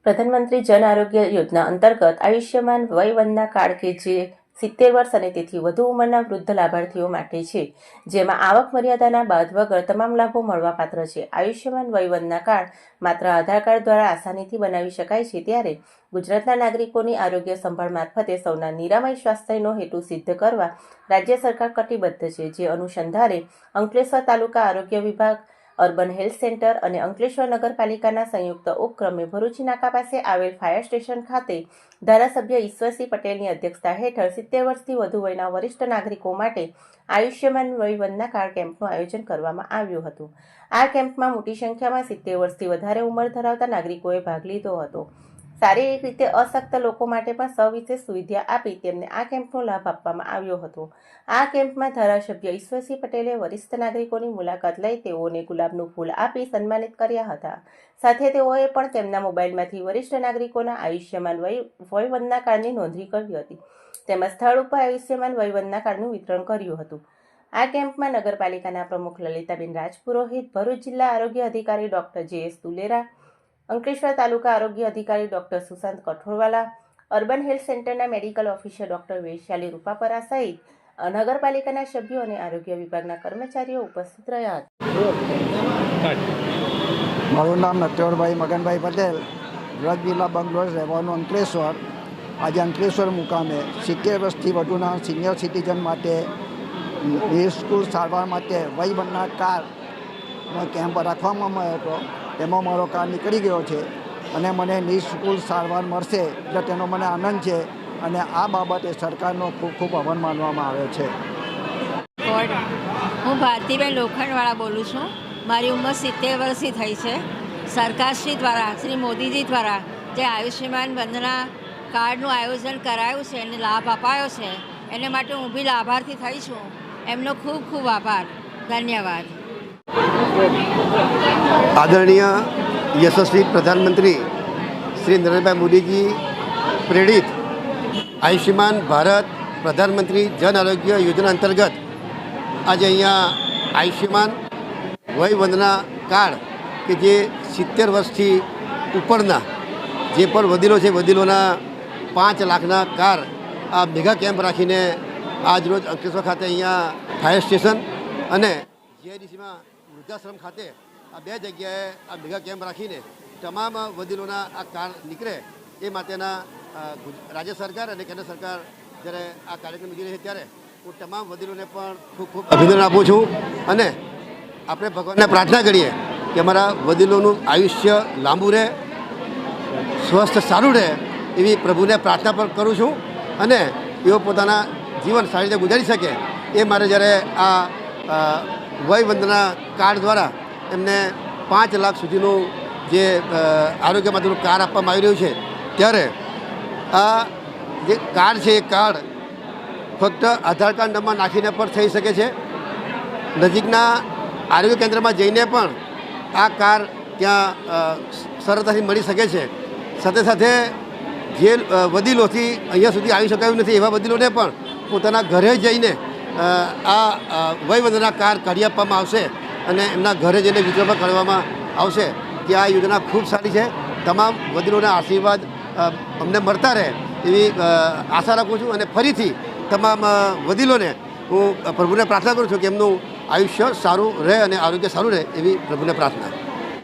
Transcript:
પ્રધાનમંત્રી જન આરોગ્ય યોજના અંતર્ગત આયુષ્યમાન વય વંદના કાર્ડ કે જે 70 વર્ષ અને તેથી વધુ ઉંમરના વૃદ્ધ લાભાર્થીઓ માટે છે, જેમાં આવક મર્યાદાના બાદ વગર તમામ લાભો મળવાપાત્ર છે. આયુષ્યમાન વય વંદના કાર્ડ માત્ર આધાર કાર્ડ દ્વારા આસાનીથી બનાવી શકાય છે, ત્યારે ગુજરાતના નાગરિકોની આરોગ્ય સંભાળ મારફતે સૌના નિરામય સ્વાસ્થ્યનો હેતુ સિદ્ધ કરવા રાજ્ય સરકાર કટિબદ્ધ છે. જે અનુસંધાને અંકલેશ્વર તાલુકા આરોગ્ય વિભાગ, અર્બન હેલ્થ સેન્ટર અને અંકલેશ્વર નગરપાલિકાના સંયુક્ત ઉપક્રમે ભરૂચી નાકા પાસે આવેલ ફાયર સ્ટેશન ખાતે ધારાસભ્ય ઈશ્વરસિંહ પટેલની અધ્યક્ષતા હેઠળ 70 વર્ષથી વધુ વયના વરિષ્ઠ નાગરિકો માટે આયુષ્યમાન વય વંદના કાર્ડ કેમ્પનું આયોજન કરવામાં આવ્યું હતું. આ કેમ્પમાં મોટી સંખ્યામાં 70 વર્ષથી વધારે ઉંમર ધરાવતા નાગરિકોએ ભાગ લીધો હતો. શારીરિક રીતે અશક્ત લોકો માટે પણ સવિશેષ સુવિધા આપી તેમને આ કેમ્પનો લાભ આપવામાં આવ્યો હતો. આ કેમ્પમાં ધારાસભ્ય ઈશ્વરસિંહ પટેલે વરિષ્ઠ નાગરિકોની મુલાકાત લઈ તેઓને ગુલાબનું ફૂલ આપી સન્માનિત કર્યા હતા. સાથે તેઓએ પણ તેમના મોબાઈલમાંથી વરિષ્ઠ નાગરિકોના આયુષ્યમાન વય વંદના કાર્ડની નોંધણી કરી હતી. તેમજ સ્થળ ઉપર આયુષ્યમાન વય વંદના કાર્ડનું વિતરણ કર્યું હતું. આ કેમ્પમાં નગરપાલિકાના પ્રમુખ લલિતાબેન રાજપુરોહિત, ભરૂચ જિલ્લા આરોગ્ય અધિકારી ડોક્ટર જે.એસ. તુલેરા, અંકલેશ્વર તાલુકા આરોગ્ય અધિકારી ડોક્ટર સુશાંત કઠોળવાલા, અર્બન હેલ્થ સેન્ટરના medical officer doctor Vaishali Rupapara સહિત નગરપાલિકાના સભ્યો અને આરોગ્ય વિભાગના કર્મચારીઓ ઉપસ્થિત રહ્યા હતા. મારું નામ નટવરભાઈ મગનભાઈ પટેલ, ગુજરાત જિલ્લા બંગલોર રહેવાનું અંકલેશ્વર. આજે અંકલેશ્વર મુકામે 70 વર્ષથી વધુના સિનિયર સિટીઝન માટે નિઃશુલ્ક સારવાર માટે વય વંદના કાર્ડનો કેમ્પ રાખવામાં આવ્યો હતો. તેમાં મારો કાર્ડ નીકળી ગયો છે અને મને નિઃશુલ્ક સારવાર મળશે એટલે તેનો મને આનંદ છે અને આ બાબતે સરકારનો ખૂબ ખૂબ આભાર માનવામાં આવે છે. હું ભારતીબેન લોખંડવાળા બોલું છું. મારી ઉંમર 70 વર્ષની થઈ છે. સરકારશ્રી દ્વારા, શ્રી મોદીજી દ્વારા જે આયુષ્યમાન વંદના કાર્ડનું આયોજન કરાયું છે અને લાભ અપાયો છે, એને માટે હું બી લાભાર્થી થઈ છું. એમનો ખૂબ ખૂબ આભાર. ધન્યવાદ. આદરણીય યશસ્વી પ્રધાનમંત્રી શ્રી નરેન્દ્રભાઈ મોદીજી પ્રેરિત આયુષ્યમાન ભારત પ્રધાનમંત્રી જન આરોગ્ય યોજના અંતર્ગત આજે અહીંયા આયુષ્યમાન વય વંદના કાર્ડ કે જે 70 વર્ષથી ઉપરના જે પણ વડીલો છે, વડીલોના 5 લાખના કાર્ડ આ મેગા કેમ્પ રાખીને આજરોજ અંકલેશ્વર ખાતે અહીંયા ફાયર સ્ટેશન અને જીઆઈડીસીમાં વૃદ્ધાશ્રમ ખાતે આ 2 જગ્યાએ આ મેગા કેમ્પ રાખીને તમામ વડીલોના આ કાર્ડ નીકળે એ માટેના રાજ્ય સરકાર અને કેન્દ્ર સરકાર જ્યારે આ કાર્યક્રમ યોજી રહી છે ત્યારે હું તમામ વડીલોને પણ ખૂબ ખૂબ અભિનંદન આપું છું. અને આપણે ભગવાનને પ્રાર્થના કરીએ કે અમારા વડીલોનું આયુષ્ય લાંબુ રહે, સ્વસ્થ સારું રહે એવી પ્રભુને પ્રાર્થના પણ કરું છું. અને એઓ પોતાના જીવન સારી રીતે ગુજારી શકે એ મારે જ્યારે આ વય વંદના કાર્ડ દ્વારા એમને 5 લાખ સુધીનું જે આરોગ્ય માટેનું કાર્ડ આપવામાં આવી રહ્યું છે, ત્યારે આ જે કાર્ડ છે એ કાર્ડ ફક્ત આધાર કાર્ડ નંબર નાખીને પણ થઈ શકે છે. નજીકના આરોગ્ય કેન્દ્રમાં જઈને પણ આ કાર્ડ ત્યાં સરળતાથી મળી શકે છે. સાથે સાથે જે વડીલોથી અહીંયા સુધી આવી શકાયું નથી એવા વડીલોને પણ પોતાના ઘરે જઈને આ વય વંદના કાર્ડ કાઢી આપવામાં આવશે અને એમના ઘરે જઈને વિતરણ કરવામાં આવશે. કે આ યોજના ખૂબ સારી છે. તમામ વડીલોના આશીર્વાદ અમને મળતા રહે એવી આશા રાખું છું. અને ફરીથી તમામ વડીલોને હું પ્રભુને પ્રાર્થના કરું છું કે એમનું આયુષ્ય સારું રહે અને આરોગ્ય સારું રહે એવી પ્રભુને પ્રાર્થના.